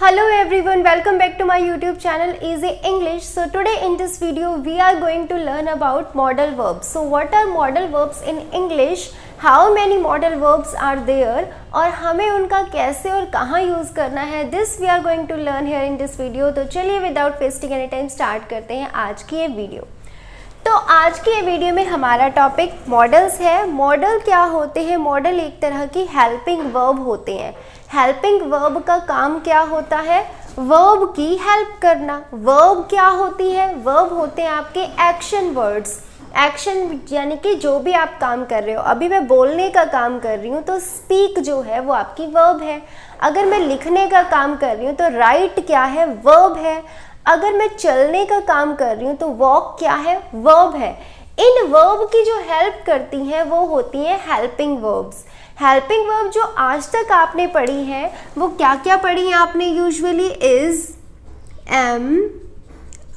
Hello everyone, welcome back to my YouTube channel Easy English. So today in this video we are going to learn about modal verbs. So what are modal verbs in English? How many modal verbs are there? और हमें उनका कैसे और कहाँ use करना है, this we are going to learn here in this video. तो चलिए without wasting any time start करते हैं आज की ये वीडियो. तो आज की ये वीडियो में हमारा टॉपिक मॉडल्स है. मॉडल क्या होते हैं? मॉडल एक तरह की हेल्पिंग वर्ब होते हैं. हेल्पिंग वर्ब का काम क्या होता है? वर्ब की हेल्प करना. वर्ब क्या होती है? वर्ब होते हैं आपके एक्शन वर्ड्स. एक्शन यानी कि जो भी आप काम कर रहे हो. अभी मैं बोलने का काम कर रही हूँ तो स्पीक जो है वो आपकी वर्ब है. अगर मैं लिखने का काम कर रही हूँ तो राइट क्या है? वर्ब है. अगर मैं चलने का काम कर रही हूँ तो वॉक क्या है? वर्ब है. इन वर्ब की जो हेल्प करती हैं वो होती हैं हेल्पिंग वर्ब्स. हेल्पिंग वर्ब जो आज तक आपने पढ़ी है वो क्या क्या पढ़ी है आपने? Usually is, am,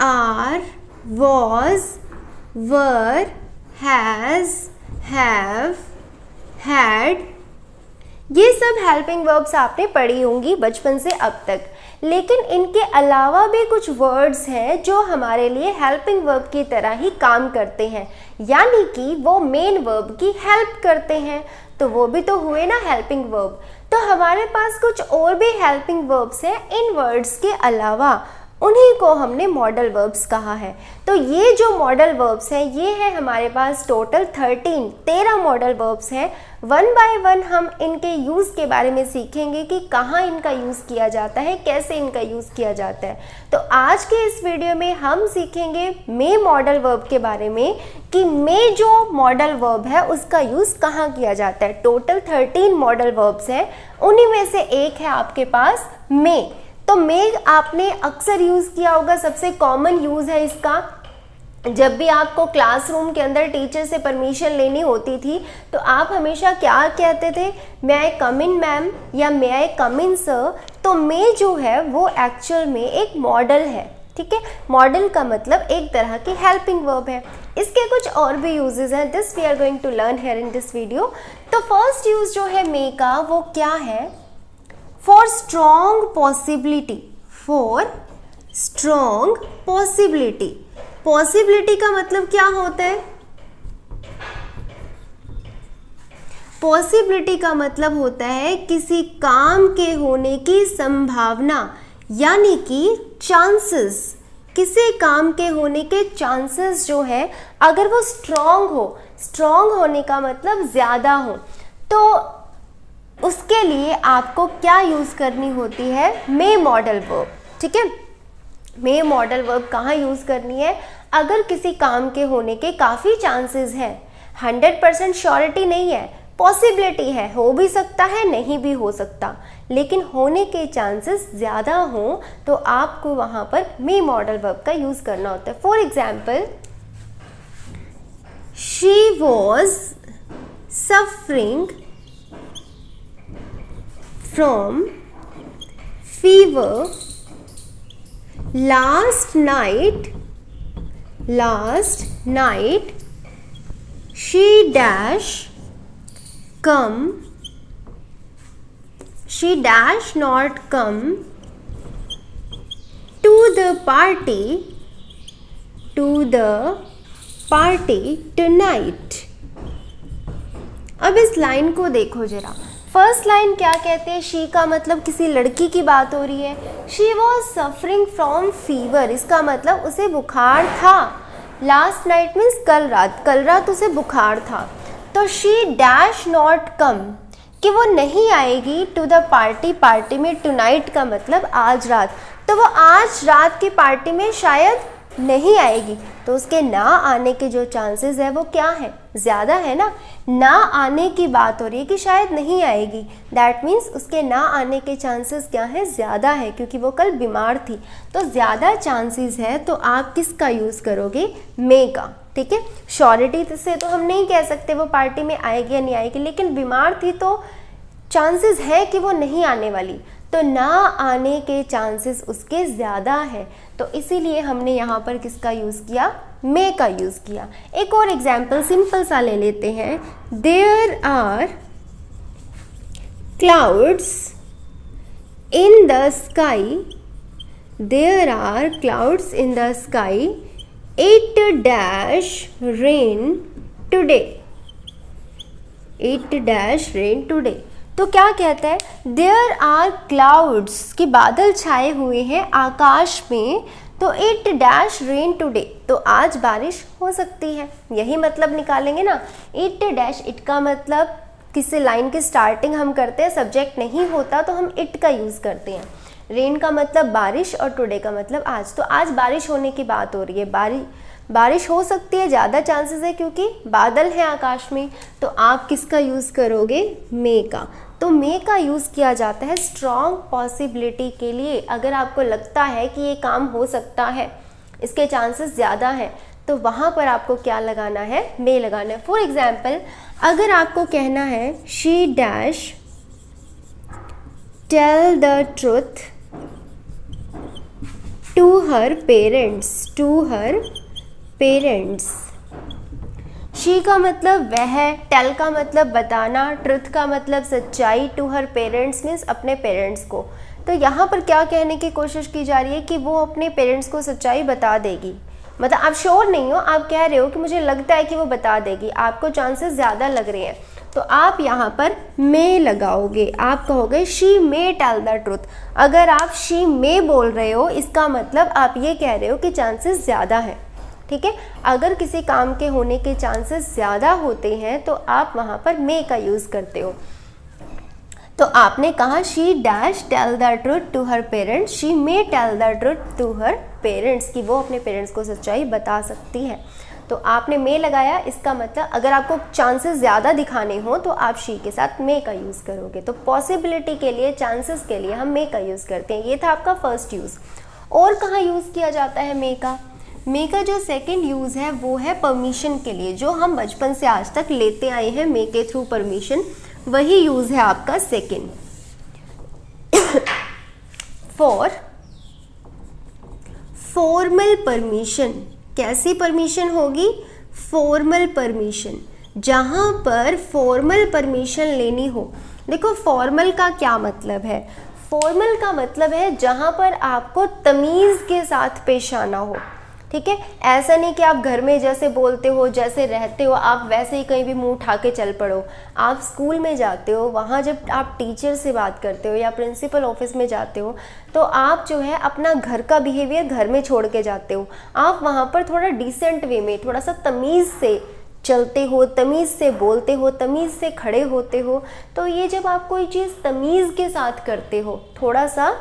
are, was, were, has, have, had. ये सब हेल्पिंग वर्ब्स आपने पढ़ी होंगी बचपन से अब तक. लेकिन इनके अलावा भी कुछ वर्ड्स हैं जो हमारे लिए हेल्पिंग वर्ब की तरह ही काम करते हैं, यानी कि वो मेन वर्ब की हेल्प करते हैं. तो वो भी तो हुए ना हेल्पिंग वर्ब. तो हमारे पास कुछ और भी हेल्पिंग वर्ब्स हैं इन वर्ड्स के अलावा. उन्हीं को हमने मॉडल वर्ब्स कहा है. तो ये जो मॉडल वर्ब्स हैं ये है हमारे पास टोटल 13 मॉडल वर्ब्स हैं. वन बाय वन हम इनके यूज़ के बारे में सीखेंगे कि कहाँ इनका यूज़ किया जाता है, कैसे इनका यूज़ किया जाता है. तो आज के इस वीडियो में हम सीखेंगे मे मॉडल वर्ब के बारे में कि मे जो मॉडल वर्ब है उसका यूज़ कहाँ किया जाता है. टोटल 13 मॉडल वर्ब्स हैं, उन्हीं में से एक है आपके पास मे. तो मे आपने अक्सर यूज़ किया होगा, सबसे कॉमन यूज़ है इसका. जब भी आपको क्लासरूम के अंदर टीचर से परमिशन लेनी होती थी तो आप हमेशा क्या कहते थे? मे आई कम इन मैम या मे आई कम इन सर. तो मे जो है वो एक्चुअल में एक मॉडल है. ठीक है, मॉडल का मतलब एक तरह की हेल्पिंग वर्ब है. इसके कुछ और भी यूजेस हैं, this we are going to learn here in this video. तो फर्स्ट यूज जो है मे का वो क्या है? For strong possibility. For strong possibility. Possibility का मतलब क्या होता है? पॉसिबिलिटी का मतलब होता है किसी काम के होने की संभावना, यानी कि चांसेस. किसी काम के होने के चांसेस जो है अगर वो स्ट्रॉन्ग हो, स्ट्रॉन्ग होने का मतलब ज़्यादा हो, तो उसके लिए आपको क्या यूज़ करनी होती है? मे मॉडल वर्ब. ठीक है, मे मॉडल वर्ब कहाँ यूज़ करनी है? अगर किसी काम के होने के काफ़ी चांसेस हैं, 100% श्योरिटी नहीं है, पॉसिबिलिटी है, हो भी सकता है नहीं भी हो सकता, लेकिन होने के चांसेस ज़्यादा हों तो आपको वहाँ पर मे मॉडल वर्ब का यूज़ करना होता है. For example, she was suffering from fever last night she dash not come to the party tonight. अब इस लाइन को देखो जरा. फर्स्ट लाइन क्या कहते हैं? शी का मतलब किसी लड़की की बात हो रही है. She was suffering from fever, इसका मतलब उसे बुखार था. लास्ट नाइट मीन्स कल रात उसे बुखार था. तो शी डैश नॉट कम, कि वो नहीं आएगी टू द पार्टी में. टुनाइट का मतलब आज रात, तो वो आज रात की पार्टी में शायद नहीं आएगी. तो उसके ना आने के जो चांसेस है वो क्या है? ज़्यादा है ना. ना आने की बात हो रही है कि शायद नहीं आएगी, दैट मीन्स उसके ना आने के चांसेस क्या है? ज़्यादा है, क्योंकि वो कल बीमार थी. तो ज़्यादा चांसेस है तो आप किसका यूज़ करोगे? मे का. ठीक है, श्योरिटी से तो हम नहीं कह सकते वो पार्टी में आएगी या नहीं आएगी, लेकिन बीमार थी तो चांसेस है कि वो नहीं आने वाली, तो ना आने के चांसेस उसके ज़्यादा है. तो इसीलिए हमने यहाँ पर किसका यूज़ किया? मे का यूज़ किया. एक और एग्जाम्पल सिंपल सा ले लेते हैं. There are clouds in the sky, there are clouds in the sky, it dash rain today, it dash rain today। तो क्या कहता है, देयर आर क्लाउड्स कि बादल छाए हुए हैं आकाश में, तो इट डैश रेन टुडे तो आज बारिश हो सकती है। यही मतलब निकालेंगे ना। इट डैश, इट का मतलब किसी लाइन की स्टार्टिंग हम करते हैं, सब्जेक्ट नहीं होता तो हम इट का यूज़ करते हैं। रेन का मतलब बारिश और टुडे का मतलब आज। तो आज बारिश होने की बात हो रही है, बारिश हो सकती है, ज़्यादा चांसेस है क्योंकि बादल है आकाश में। तो आप किसका यूज़ करोगे, मे का। तो मे का यूज़ किया जाता है स्ट्रॉन्ग पॉसिबिलिटी के लिए। अगर आपको लगता है कि ये काम हो सकता है, इसके चांसेस ज़्यादा हैं, तो वहाँ पर आपको क्या लगाना है, मे लगाना है। फॉर एग्जाम्पल, अगर आपको कहना है she dash tell the truth to her parents, to her parents. She का मतलब वह, टेल का मतलब बताना, ट्रुथ का मतलब सच्चाई, टू हर पेरेंट्स मीन्स अपने पेरेंट्स को। तो यहाँ पर क्या कहने की कोशिश की जा रही है कि वो अपने पेरेंट्स को सच्चाई बता देगी। मतलब आप श्योर नहीं हो, आप कह रहे हो कि मुझे लगता है कि वो बता देगी, आपको चांसेस ज़्यादा लग रहे हैं, तो आप यहाँ पर मे लगाओगे। आप कहोगे she may tell the truth. अगर आप शी मे बोल रहे हो, इसका मतलब आप ये कह रहे हो कि चांसेस ज़्यादा हैं, ठीक है। अगर किसी काम के होने के चांसेस ज़्यादा होते हैं तो आप वहाँ पर मे का यूज़ करते हो। तो आपने कहा she dash tell the truth to her parents, she may tell the truth to her parents कि वो अपने पेरेंट्स को सच्चाई बता सकती है। तो आपने मे लगाया, इसका मतलब अगर आपको चांसेस ज़्यादा दिखाने हो तो आप शी के साथ मे का यूज़ करोगे। तो पॉसिबिलिटी के लिए, चांसेस के लिए हम मे का यूज़ करते हैं। ये था आपका फर्स्ट यूज़। और कहाँ यूज़ किया जाता है मे का? मे का जो सेकंड यूज़ है वो है परमिशन के लिए। जो हम बचपन से आज तक लेते आए हैं मे के थ्रू परमिशन, वही यूज़ है आपका सेकंड। For formal permission. कैसी परमिशन होगी? Formal permission. जहाँ पर फॉर्मल परमिशन लेनी हो। देखो फॉर्मल का क्या मतलब है? फॉर्मल का मतलब है जहाँ पर आपको तमीज़ के साथ पेश आना हो, ठीक है। ऐसा नहीं कि आप घर में जैसे बोलते हो, जैसे रहते हो, आप वैसे ही कहीं भी मुंह उठा के चल पड़ो। आप स्कूल में जाते हो, वहाँ जब आप टीचर से बात करते हो या प्रिंसिपल ऑफिस में जाते हो, तो आप जो है अपना घर का बिहेवियर घर में छोड़ के जाते हो। आप वहाँ पर थोड़ा डिसेंट वे में, थोड़ा सा तमीज़ से चलते हो, तमीज़ से बोलते हो, तमीज़ से खड़े होते हो। तो ये जब आप कोई चीज़ तमीज़ के साथ करते हो, थोड़ा सा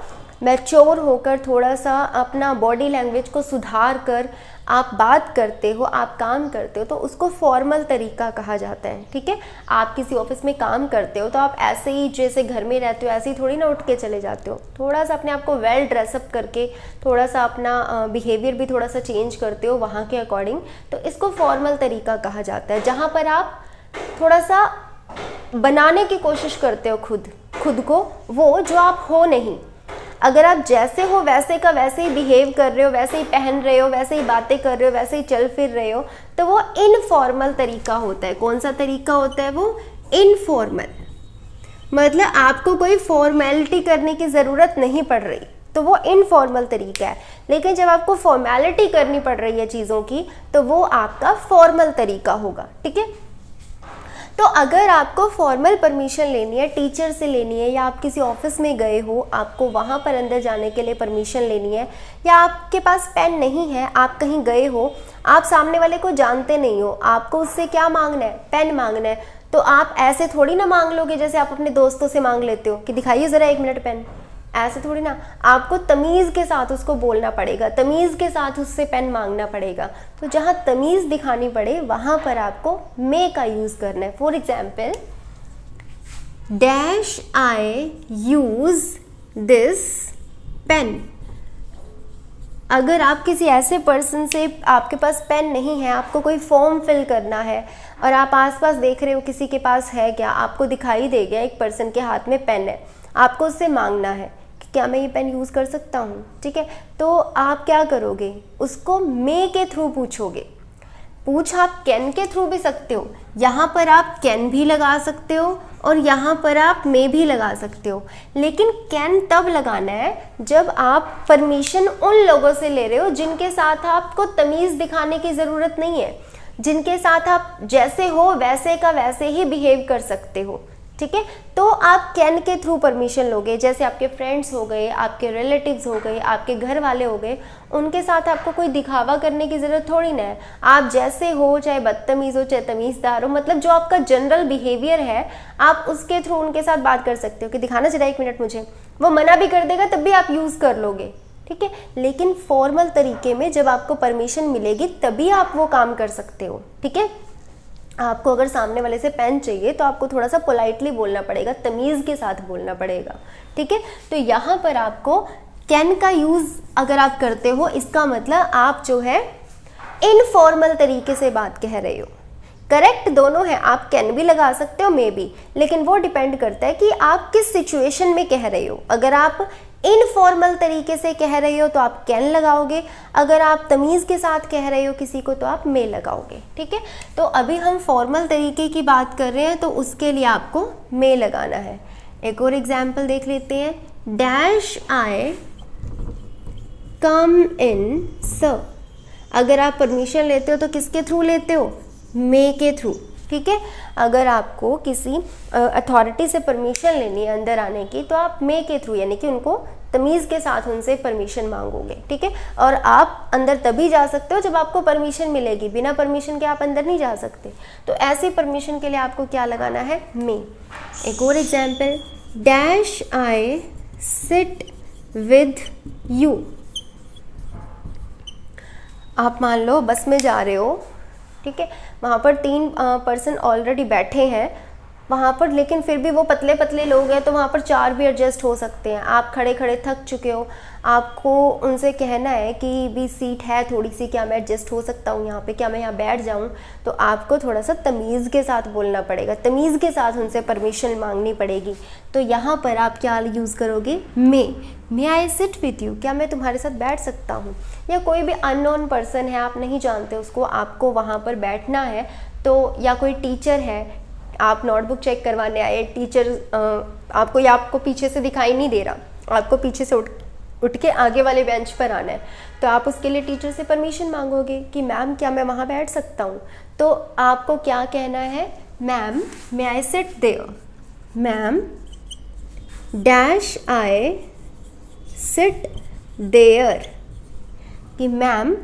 मैच्योर होकर, थोड़ा सा अपना बॉडी लैंग्वेज को सुधार कर आप बात करते हो, आप काम करते हो, तो उसको फॉर्मल तरीका कहा जाता है, ठीक है। आप किसी ऑफिस में काम करते हो तो आप ऐसे ही जैसे घर में रहते हो ऐसे ही थोड़ी ना उठ के चले जाते हो। थोड़ा सा अपने आप को वेल ड्रेसअप करके, थोड़ा सा अपना बिहेवियर भी थोड़ा सा चेंज करते हो वहाँ के अकॉर्डिंग। तो इसको फॉर्मल तरीका कहा जाता है, जहाँ पर आप थोड़ा सा बनाने की कोशिश करते हो खुद को, वो जो आप हो नहीं। अगर आप जैसे हो वैसे का वैसे ही बिहेव कर रहे हो, वैसे ही पहन रहे हो, वैसे ही बातें कर रहे हो, वैसे ही चल फिर रहे हो, तो वो इनफॉर्मल तरीका होता है। कौन सा तरीका होता है वो? इनफॉर्मल। मतलब आपको कोई फॉर्मेलिटी करने की ज़रूरत नहीं पड़ रही, तो वो इनफॉर्मल तरीका है। लेकिन जब आपको फॉर्मेलिटी करनी पड़ रही है चीज़ों की, तो वो आपका फॉर्मल तरीका होगा, ठीक है। तो अगर आपको फॉर्मल परमिशन लेनी है, टीचर से लेनी है, या आप किसी ऑफिस में गए हो, आपको वहाँ पर अंदर जाने के लिए परमिशन लेनी है, या आपके पास पेन नहीं है, आप कहीं गए हो, आप सामने वाले को जानते नहीं हो, आपको उससे क्या मांगना है? पेन मांगना है। तो आप ऐसे थोड़ी ना मांग लोगे जैसे आप अपने दोस्तों से मांग लेते हो कि दिखाइए ज़रा 1 मिनट पेन। ऐसे थोड़ी ना, आपको तमीज़ के साथ उसको बोलना पड़ेगा, तमीज़ के साथ उससे पेन मांगना पड़ेगा। तो जहाँ तमीज़ दिखानी पड़े वहाँ पर आपको मे का यूज़ करना है। For example, dash I use this pen. अगर आप किसी ऐसे पर्सन से, आपके पास पेन नहीं है, आपको कोई फॉर्म फिल करना है और आप आसपास देख रहे हो किसी के पास है क्या, आपको दिखाई दे गया एक पर्सन के हाथ में पेन है, आपको उससे मांगना है कि क्या मैं ये पेन यूज़ कर सकता हूँ, ठीक है। तो आप क्या करोगे? उसको मे के थ्रू पूछोगे। पूछ आप कैन के थ्रू भी सकते हो, यहाँ पर आप कैन भी लगा सकते हो और यहाँ पर आप मे भी लगा सकते हो, लेकिन कैन तब लगाना है जब आप परमिशन उन लोगों से ले रहे हो जिनके साथ आपको तमीज़ दिखाने की ज़रूरत नहीं है, जिनके साथ आप जैसे हो वैसे का वैसे ही बिहेव कर सकते हो, ठीक है। तो आप कैन के थ्रू परमिशन लोगे, जैसे आपके फ्रेंड्स हो गए, आपके रिलेटिव्स हो गए, आपके घर वाले हो गए, उनके साथ आपको कोई दिखावा करने की ज़रूरत थोड़ी ना है। आप जैसे हो, चाहे बदतमीज़ हो चाहे तमीज़दार हो, मतलब जो आपका जनरल बिहेवियर है आप उसके थ्रू उनके साथ बात कर सकते हो कि दिखाना जरा 1 मिनट मुझे, वो मना भी कर देगा तब भी आप यूज़ कर लोगे, ठीक है। लेकिन फॉर्मल तरीके में जब आपको परमिशन मिलेगी तभी आप वो काम कर सकते हो, ठीक है। आपको अगर सामने वाले से पेन चाहिए तो आपको थोड़ा सा पोलाइटली बोलना पड़ेगा, तमीज़ के साथ बोलना पड़ेगा, ठीक है। तो यहाँ पर आपको कैन का यूज़ अगर आप करते हो, इसका मतलब आप जो है इनफॉर्मल तरीके से बात कह रहे हो। करेक्ट दोनों है, आप कैन भी लगा सकते हो, मे भी, लेकिन वो डिपेंड करता है कि आप किस सिचुएशन में कह रहे हो। अगर आप इनफॉर्मल तरीके से कह रहे हो तो आप कैन लगाओगे, अगर आप तमीज़ के साथ कह रहे हो किसी को तो आप मे लगाओगे, ठीक है। तो अभी हम फॉर्मल तरीके की बात कर रहे हैं तो उसके लिए आपको मे लगाना है। एक और एग्जाम्पल देख लेते हैं, dash I come in sir. अगर आप परमिशन लेते हो तो किसके थ्रू लेते हो? मे के थ्रू, ठीक है। अगर आपको किसी अथॉरिटी से परमिशन लेनी है अंदर आने की तो आप मे के थ्रू, यानी कि उनको तमीज़ के साथ उनसे परमिशन मांगोगे, ठीक है। और आप अंदर तभी जा सकते हो जब आपको परमिशन मिलेगी, बिना परमिशन के आप अंदर नहीं जा सकते। तो ऐसी परमिशन के लिए आपको क्या लगाना है? मे। एक और example, dash I sit with you. आप मान लो बस में जा रहे हो, ठीक है, वहाँ पर 3 पर्सन ऑलरेडी बैठे हैं वहाँ पर, लेकिन फिर भी वो पतले पतले लोग हैं तो वहाँ पर 4 भी एडजस्ट हो सकते हैं। आप खड़े खड़े थक चुके हो, आपको उनसे कहना है कि भी सीट है थोड़ी सी, क्या मैं एडजस्ट हो सकता हूँ यहाँ पे, क्या मैं यहाँ बैठ जाऊँ? तो आपको थोड़ा सा तमीज़ के साथ बोलना पड़ेगा, तमीज़ के साथ उनसे परमिशन मांगनी पड़ेगी। तो यहाँ पर आप क्या यूज़ करोगे? मे आई सिट विथ यू, क्या मैं तुम्हारे साथ बैठ सकता हूँ? या कोई भी अननोन पर्सन है, आप नहीं जानते उसको, आपको वहाँ पर बैठना है तो, या कोई टीचर है, आप नोटबुक चेक करवाने आए, टीचर आपको या आपको पीछे से दिखाई नहीं दे रहा, आपको पीछे से उठ के आगे वाले बेंच पर आना है, तो आप उसके लिए टीचर से परमिशन मांगोगे कि मैम क्या मैं वहाँ बैठ सकता हूँ? तो आपको क्या कहना है? Ma'am may I sit there, ma'am dash I sit there, कि मैम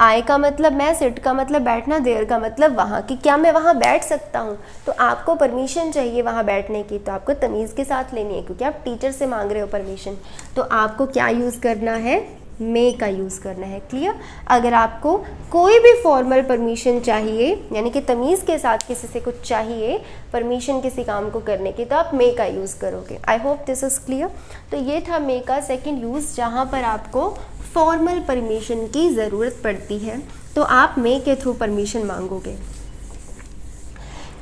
आई का मतलब मैं, सिट का मतलब बैठना, देयर का मतलब वहाँ, कि क्या मैं वहाँ बैठ सकता हूँ? तो आपको परमिशन चाहिए वहाँ बैठने की, तो आपको तमीज़ के साथ लेनी है क्योंकि आप टीचर से मांग रहे हो परमिशन। तो आपको क्या यूज़ करना है? मे का यूज़ करना है। क्लियर? अगर आपको कोई भी फॉर्मल परमिशन चाहिए, यानी कि तमीज़ के साथ किसी से कुछ चाहिए परमिशन किसी काम को करने की, तो आप मे का यूज़ करोगे। I hope this is clear. तो ये था मे का सेकेंड यूज़, जहाँ पर आपको फॉर्मल परमिशन की ज़रूरत पड़ती है तो आप मे के थ्रू परमिशन मांगोगे।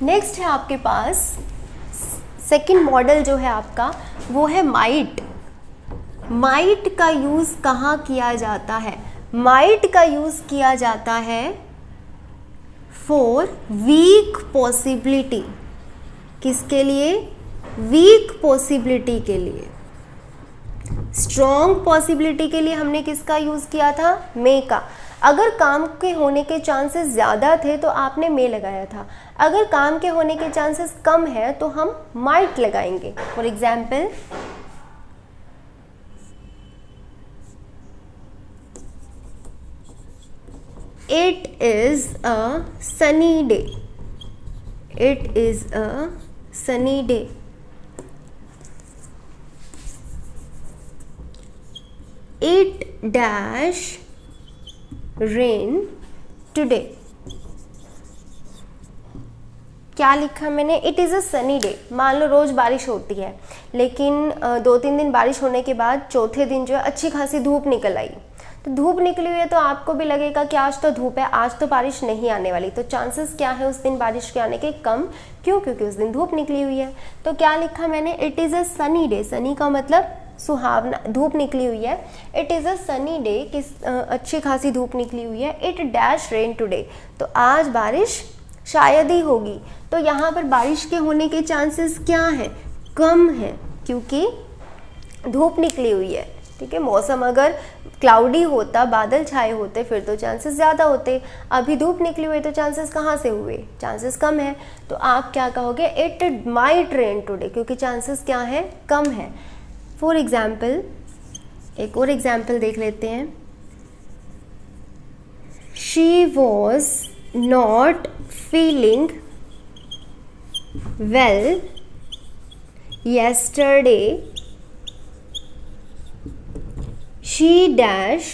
नेक्स्ट है आपके पास सेकंड मॉडल जो है आपका, वो है माइट। माइट का यूज़ कहाँ किया जाता है? माइट का यूज़ किया जाता है फॉर वीक पॉसिबिलिटी। किसके लिए? वीक पॉसिबिलिटी के लिए। स्ट्रॉन्ग पॉसिबिलिटी के लिए हमने किसका यूज़ किया था? मे का। अगर काम के होने के चांसेस ज़्यादा थे तो आपने मे लगाया था, अगर काम के होने के चांसेस कम है तो हम माइट लगाएंगे। For example, it is a sunny day. It is a sunny day. It dash rain today। क्या लिखा मैंने? It is a sunny day. मान लो रोज़ बारिश होती है, लेकिन 2-3 दिन बारिश होने के बाद चौथे दिन जो है अच्छी खासी धूप निकल आई। तो धूप निकली हुई है तो आपको भी लगेगा कि आज तो धूप है, आज तो बारिश नहीं आने वाली। तो चांसेस क्या है उस दिन बारिश के आने के? कम। क्यों? क्योंकि उस दिन धूप निकली हुई है। तो क्या लिखा मैंने? It is a sunny day. Sunny का मतलब सुहावना, धूप निकली हुई है। It is a sunny day, अच्छी खासी धूप निकली हुई है। इट डैश रेन टुडे, तो आज बारिश शायद ही होगी। तो यहाँ पर बारिश के होने के चांसेस क्या हैं? कम है, क्योंकि धूप निकली हुई है। ठीक है, मौसम अगर क्लाउडी होता, बादल छाए होते, फिर तो चांसेस ज़्यादा होते। अभी धूप निकली हुई तो चांसेस कहाँ से हुए? चांसेस कम है। तो आप क्या कहोगे? इट माइट रेन टुडे, क्योंकि चांसेस क्या है? कम है। फॉर एग्जाम्पल, एक और एग्जाम्पल देख लेते हैं। She was not feeling well yesterday, she dash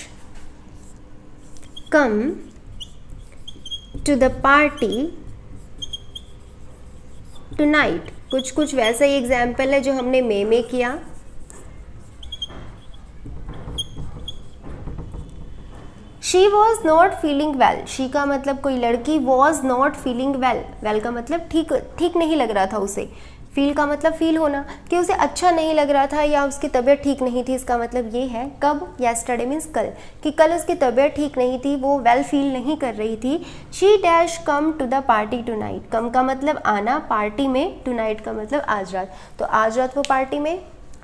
come to the party tonight। कुछ वैसा ही एग्जाम्पल है जो हमने में किया। She was not feeling well, she का मतलब कोई लड़की, was not feeling well, well का मतलब ठीक नहीं लग रहा था उसे, फील का मतलब फील होना, कि उसे अच्छा नहीं लग रहा था या उसकी तबीयत ठीक नहीं थी। इसका मतलब ये है कब? येस्टरडे मीन्स कल, कि कल उसकी तबीयत ठीक नहीं थी, वो वेल फील नहीं कर रही थी। She dash come to the party tonight, come का मतलब आना, पार्टी में, टू नाइट का मतलब आज रात, तो आज रात वो पार्टी में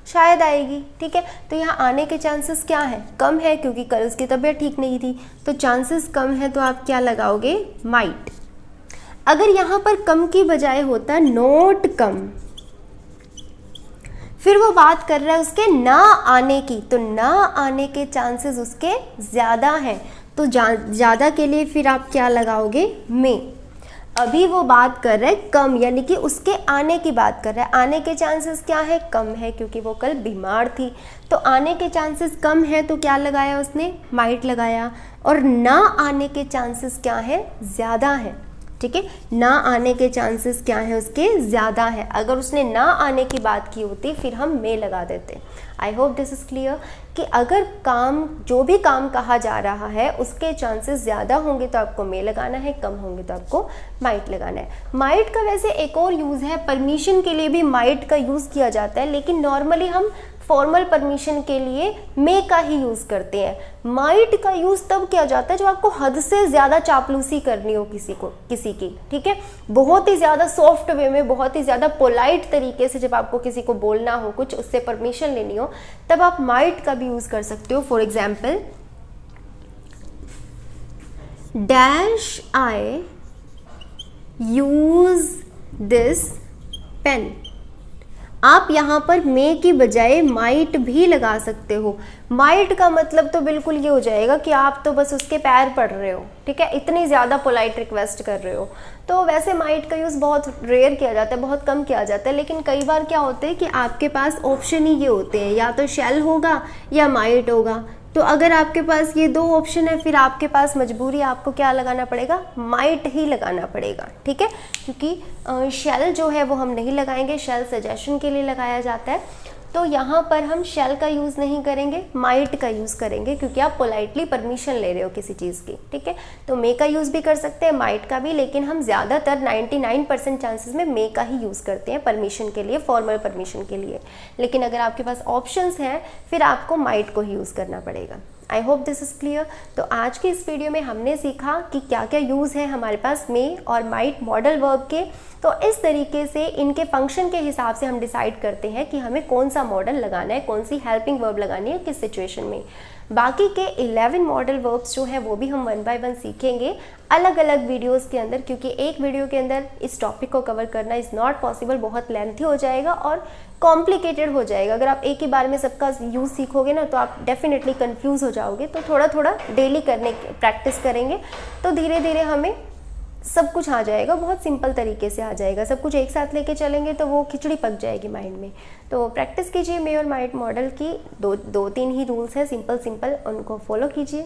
शायद आएगी। ठीक है, तो यहाँ आने के चांसेस क्या है? कम है, क्योंकि कल उसकी तबीयत ठीक नहीं थी, तो चांसेस कम है, तो आप क्या लगाओगे? माइट। अगर यहाँ पर कम की बजाय होता नॉट कम, फिर वो बात कर रहा है उसके ना आने की, तो ना आने के चांसेस उसके ज़्यादा हैं, तो ज़्यादा के लिए फिर आप क्या लगाओगे? में। अभी वो बात कर रहा है कम, यानी कि उसके आने की बात कर रहा है। आने के चांसेस क्या है? कम है, क्योंकि वो कल बीमार थी, तो आने के चांसेस कम है, तो क्या लगाया उसने? माइट लगाया। और ना आने के चांसेस क्या है? ज़्यादा है। ठीक है, ना आने के चांसेस क्या है उसके? ज़्यादा है। अगर उसने ना आने की बात की होती फिर हम में लगा देते। I hope this is clear कि अगर काम, जो भी काम कहा जा रहा है उसके चांसेस ज़्यादा होंगे तो आपको में लगाना है, कम होंगे तो आपको माइट लगाना है। माइट का वैसे एक और यूज़ है, परमिशन के लिए भी माइट का यूज़ किया जाता है, लेकिन नॉर्मली हम फॉर्मल परमिशन के लिए मे का ही यूज़ करते हैं। माइट का यूज़ तब किया जाता है जब आपको हद से ज़्यादा चापलूसी करनी हो किसी की। ठीक है, बहुत ही ज़्यादा सॉफ्ट वे में, बहुत ही ज़्यादा पोलाइट तरीके से जब आपको किसी को बोलना हो, कुछ उससे परमिशन लेनी हो, तब आप माइट का भी यूज़ कर सकते हो। For example, dash I use this pen. आप यहाँ पर मे की बजाय माइट भी लगा सकते हो। माइट का मतलब तो बिल्कुल ये हो जाएगा कि आप तो बस उसके पैर पड़ रहे हो। ठीक है, इतनी ज़्यादा पोलाइट रिक्वेस्ट कर रहे हो। तो वैसे माइट का यूज़ बहुत रेयर किया जाता है, बहुत कम किया जाता है, लेकिन कई बार क्या होता है कि आपके पास ऑप्शन ही ये होते हैं, या तो शैल होगा या माइट होगा। तो अगर आपके पास ये दो ऑप्शन है, फिर आपके पास मजबूरी आपको क्या लगाना पड़ेगा? माइट ही लगाना पड़ेगा। ठीक है, क्योंकि शैल जो है वो हम नहीं लगाएंगे, शैल सजेशन के लिए लगाया जाता है। तो यहाँ पर हम शैल का यूज़ नहीं करेंगे, माइट का यूज़ करेंगे, क्योंकि आप पोलाइटली परमिशन ले रहे हो किसी चीज़ की। ठीक है, तो मे का यूज़ भी कर सकते हैं, माइट का भी, लेकिन हम ज़्यादातर 99% चांसेस में मे का ही यूज़ करते हैं परमिशन के लिए, फॉर्मल परमिशन के लिए। लेकिन अगर आपके पास ऑप्शंस हैं फिर आपको माइट को ही यूज़ करना पड़ेगा। I hope this is clear. तो आज की इस वीडियो में हमने सीखा कि क्या क्या यूज़ है हमारे पास मे और माइट मॉडल वर्ब के। तो इस तरीके से इनके फंक्शन के हिसाब से हम डिसाइड करते हैं कि हमें कौन सा मॉडल लगाना है, कौन सी हेल्पिंग वर्ब लगानी है किस सिचुएशन में। बाकी के 11 मॉडल वर्ब्स जो हैं वो भी हम 1 बाय 1 सीखेंगे अलग अलग वीडियोस के अंदर, क्योंकि एक वीडियो के अंदर इस टॉपिक को कवर करना इज़ नॉट पॉसिबल, बहुत लेंथी हो जाएगा और कॉम्प्लिकेटेड हो जाएगा। अगर आप एक ही बार में सबका यूज़ सीखोगे ना तो आप डेफिनेटली कंफ्यूज हो जाओगे। तो थोड़ा थोड़ा डेली करने की प्रैक्टिस करेंगे तो धीरे धीरे हमें सब कुछ आ जाएगा, बहुत सिंपल तरीके से आ जाएगा। सब कुछ एक साथ लेके चलेंगे तो वो खिचड़ी पक जाएगी माइंड में। तो प्रैक्टिस कीजिए मे और माइट मॉडल की। दो तीन ही रूल्स हैं, सिंपल उनको फॉलो कीजिए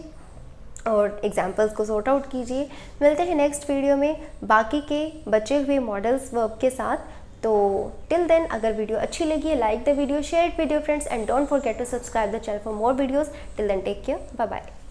और एग्जाम्पल्स को सॉर्ट आउट कीजिए। मिलते हैं नेक्स्ट वीडियो में बाकी के बचे हुए मॉडल्स वर्ब के साथ। तो टिल देन, अगर वीडियो अच्छी लगी है, like the video, share it with your friends and don't forget to subscribe the channel for more videos. Till then, take care, bye bye.